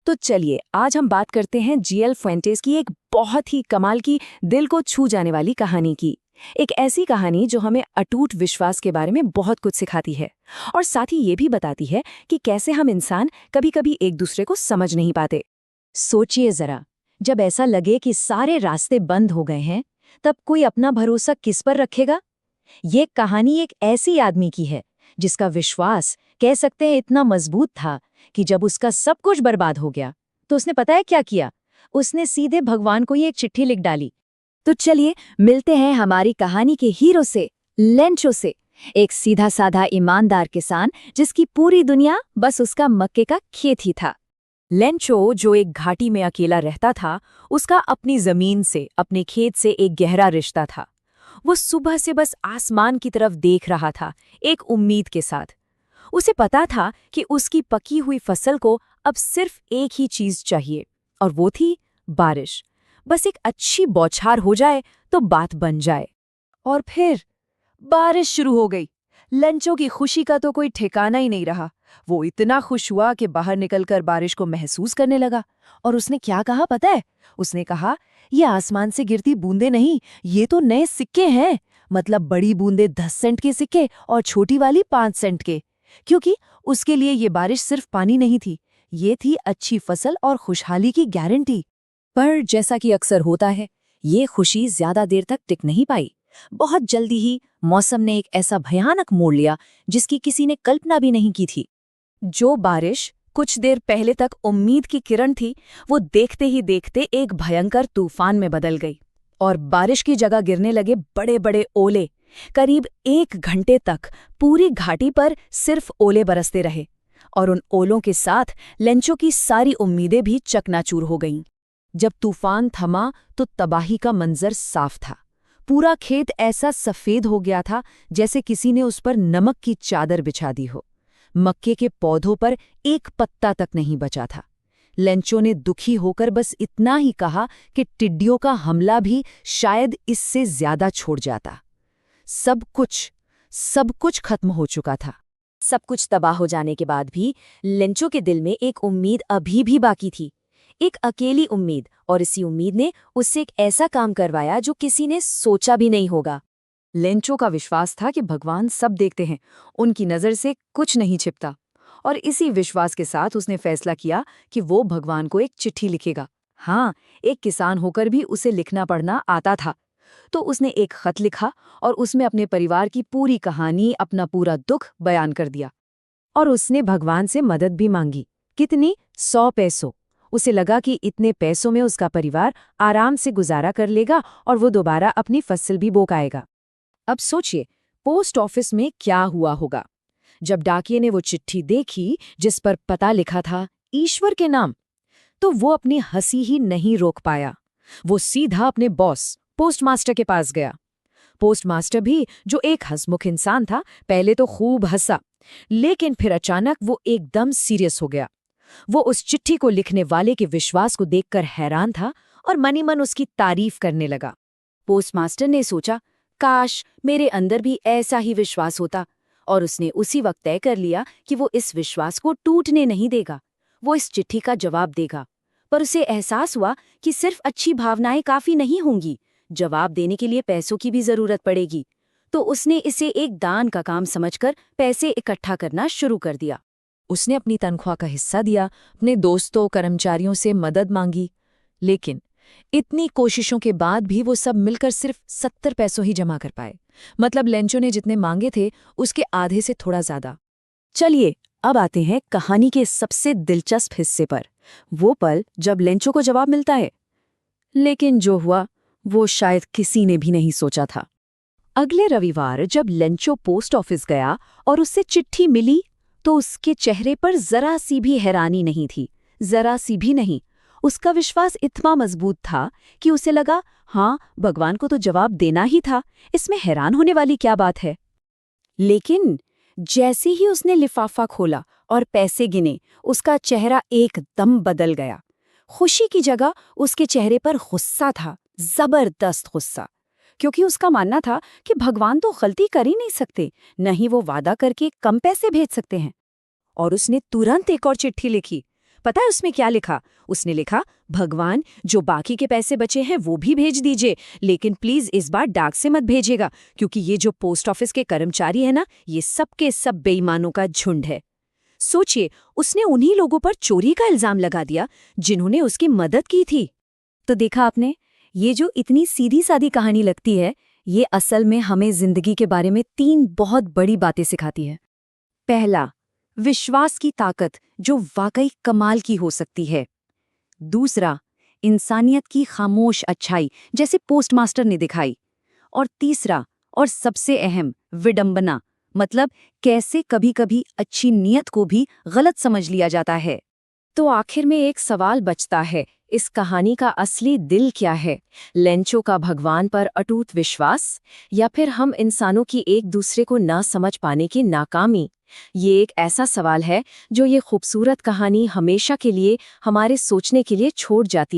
तो चलिए आज हम बात करते हैं जीएल फुएंटेस की एक बहुत ही कमाल की, दिल को छू जाने वाली कहानी की। एक ऐसी कहानी जो हमें अटूट विश्वास के बारे में बहुत कुछ सिखाती है और साथ ही ये भी बताती है कि कैसे हम इंसान कभी-कभी एक दूसरे को समझ नहीं पाते। सोचिए जरा, जब ऐसा लगे कि सारे रास्ते बंद हो गए हैं, तब कोई अपना भरोसा किस पर रखेगा? ये कहानी एक ऐसी आदमी की है जिसका विश्वास कह सकते हैं इतना मजबूत था कि जब उसका सब कुछ बर्बाद हो गया तो उसने पता है क्या किया? उसने सीधे भगवान को ही एक चिट्ठी लिख डाली। तो चलिए मिलते हैं हमारी कहानी के हीरो से, लेंचो से। एक सीधा साधा ईमानदार किसान जिसकी पूरी दुनिया बस उसका मक्के का खेत ही था। लेंचो जो एक घाटी में अकेला रहता था, उसका अपनी जमीन से, अपने खेत से एक गहरा रिश्ता था। वो सुबह से बस आसमान की तरफ देख रहा था, एक उम्मीद के साथ। उसे पता था कि उसकी पकी हुई फसल को अब सिर्फ एक ही चीज चाहिए, और वो थी बारिश। बस एक अच्छी बौछार हो जाए तो बात बन जाए। और फिर बारिश शुरू हो गई। लेंचो की खुशी का तो कोई ठिकाना ही नहीं रहा। वो इतना खुश हुआ कि बाहर निकलकर बारिश को महसूस करने लगा। और उसने क्या कहा पता है? उसने कहा, ये आसमान से गिरती बूंदें नहीं, ये तो नए सिक्के हैं। मतलब बड़ी बूंदें 10 सेंट के सिक्के और छोटी वाली 5 सेंट के। क्योंकि उसके लिए ये बारिश सिर्फ पानी नहीं थी, ये थी अच्छी फसल और खुशहाली की गारंटी। पर जैसा कि अक्सर होता है, ये खुशी ज्यादा देर तक टिक नहीं पाई। बहुत जल्दी ही मौसम ने एक ऐसा भयानक मोड़ लिया जिसकी किसी ने कल्पना भी नहीं की थी। जो बारिश कुछ देर पहले तक उम्मीद की किरण थी, वो देखते ही देखते एक भयंकर तूफान में बदल गई। और बारिश की जगह गिरने लगे बड़े बड़े ओले। करीब 1 घंटे तक पूरी घाटी पर सिर्फ ओले बरसते रहे, और उन ओलों के साथ लेंचो की सारी उम्मीदें भी चकनाचूर हो गईं। जब तूफान थमा तो तबाही का मंजर साफ था। पूरा खेत ऐसा सफेद हो गया था जैसे किसी ने उस पर नमक की चादर बिछा दी हो। मक्के के पौधों पर एक पत्ता तक नहीं बचा था। लेंचो ने दुखी होकर बस इतना ही कहा कि टिड्डियों का हमला भी शायद इससे ज्यादा छोड़ जाता। सब कुछ खत्म हो चुका था। सब कुछ तबाह हो जाने के बाद भी लेंचो के दिल में एक उम्मीद अभी भी बाकी थी, एक अकेली उम्मीद। और इसी उम्मीद ने उससे एक ऐसा काम करवाया जो किसी ने सोचा भी नहीं होगा। लेंचो का विश्वास था कि भगवान सब देखते हैं, उनकी नज़र से कुछ नहीं छिपता। और इसी विश्वास के साथ उसने फैसला किया कि वो भगवान को एक चिट्ठी लिखेगा। हाँ, एक किसान होकर भी उसे लिखना पढ़ना आता था। तो उसने एक खत लिखा और उसमें अपने परिवार की पूरी कहानी, अपना पूरा दुख बयान कर दिया। और उसने भगवान से मदद भी मांगी। कितनी? 100 पैसों। उसे लगा कि इतने पैसों में उसका परिवार आराम से गुजारा कर लेगा और वो दोबारा अपनी फसल भी बोकाएगा। अब सोचिए, पोस्ट ऑफिस में क्या हुआ होगा जब डाकिये ने वो चिट्ठी देखी जिस पर पता लिखा था ईश्वर के नाम। तो वो अपनी हंसी ही नहीं रोक पाया। वो सीधा अपने बॉस पोस्टमास्टर के पास गया। पोस्टमास्टर भी, जो एक हंसमुख इंसान था, पहले तो खूब हंसा, लेकिन फिर अचानक वो एकदम सीरियस हो गया। वो उस चिट्ठी को लिखने वाले के विश्वास को देखकर हैरान था और मनी मन उसकी तारीफ करने लगा। पोस्टमास्टर ने सोचा, काश मेरे अंदर भी ऐसा ही विश्वास होता। और उसने उसी वक्त तय कर लिया कि वो इस विश्वास को टूटने नहीं देगा। वो इस चिट्ठी का जवाब देगा। पर उसे एहसास हुआ कि सिर्फ अच्छी भावनाएं काफी नहीं होंगी, जवाब देने के लिए पैसों की भी जरूरत पड़ेगी। तो उसने इसे एक दान का काम समझकर पैसे इकट्ठा करना शुरू कर दिया। उसने अपनी तनख्वाह का हिस्सा दिया, अपने दोस्तों कर्मचारियों से मदद मांगी। लेकिन इतनी कोशिशों के बाद भी वो सब मिलकर सिर्फ 70 पैसों ही जमा कर पाए। मतलब लेंचो ने जितने मांगे थे उसके आधे से थोड़ा ज्यादा। चलिए अब आते हैं कहानी के सबसे दिलचस्प हिस्से पर, वो पल जब लेंचो को जवाब मिलता है। लेकिन जो हुआ वो शायद किसी ने भी नहीं सोचा था। अगले रविवार जब लेंचो पोस्ट ऑफिस गया और उससे चिट्ठी मिली, तो उसके चेहरे पर जरा सी भी हैरानी नहीं थी, जरा सी भी नहीं। उसका विश्वास इतना मजबूत था कि उसे लगा, हाँ, भगवान को तो जवाब देना ही था, इसमें हैरान होने वाली क्या बात है। लेकिन जैसे ही उसने लिफाफा खोला और पैसे गिने, उसका चेहरा एकदम बदल गया। खुशी की जगह उसके चेहरे पर गुस्सा था, जबरदस्त गुस्सा। क्योंकि उसका मानना था कि भगवान तो गलती कर ही नहीं सकते, न ही वो वादा करके कम पैसे भेज सकते हैं। और उसने तुरंत एक और चिट्ठी लिखी, पता है उसमें क्या लिखा? उसने लिखा, भगवान जो बाकी के पैसे बचे हैं वो भी भेज दीजिए, लेकिन प्लीज इस बार डाक से मत भेजिएगा, क्योंकि ये जो पोस्ट ऑफिस के कर्मचारी है ना, ये सबके सब बेईमानों का झुंड है। सोचिए, उसने उन्हीं लोगों पर चोरी का इल्जाम लगा दिया जिन्होंने उसकी मदद की थी। तो देखा आपने, ये जो इतनी सीधी सादी कहानी लगती है, ये असल में हमें जिंदगी के बारे में 3 बहुत बड़ी बातें सिखाती है। पहला, विश्वास की ताकत जो वाकई कमाल की हो सकती है। दूसरा, इंसानियत की खामोश अच्छाई जैसे पोस्टमास्टर ने दिखाई। और तीसरा और सबसे अहम, विडंबना, मतलब कैसे कभी-कभी अच्छी नियत को भी गलत समझ लिया जाता है। तो आखिर में एक सवाल बचता है, इस कहानी का असली दिल क्या है? लेंचो का भगवान पर अटूट विश्वास, या फिर हम इंसानों की एक दूसरे को ना समझ पाने की नाकामी? ये एक ऐसा सवाल है जो ये खूबसूरत कहानी हमेशा के लिए हमारे सोचने के लिए छोड़ जाती है।